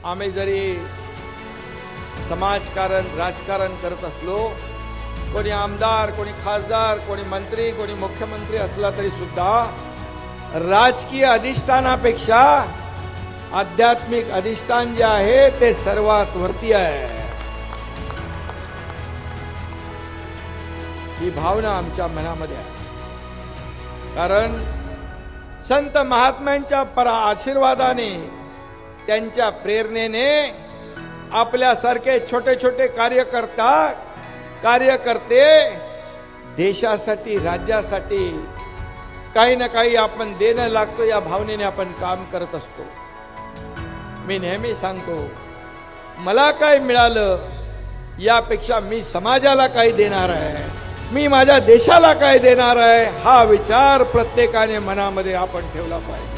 आम्ही जरी समाजकारण राजकारण करत असलो, कोणी आमदार, कोणी खासदार, कोणी मंत्री, कोणी मुख्यमंत्री असला तरी सुद्धा राजकीय अधिष्ठानापेक्षा आध्यात्मिक अधिष्ठान जे आहे ते सर्वात वरती आहे. ही भावना आमच्या मनामध्ये आहे. कारण संत महात्म्यांच्या आशीर्वादाने, त्यांच्या प्रेरणेने आपल्यासारखे छोटे छोटे कार्यकर्ते देशासाठी, राज्यासाठी काही ना काही आपण देणं लागतो, या भावनेने आपण काम करत असतो. मी नेहमी सांगतो, मला काय मिळालं यापेक्षा मी समाजाला काय देणार आहे, मी माझ्या देशाला काय देणार आहे, हा विचार प्रत्येकाने मनामध्ये आपण ठेवला पाहिजे.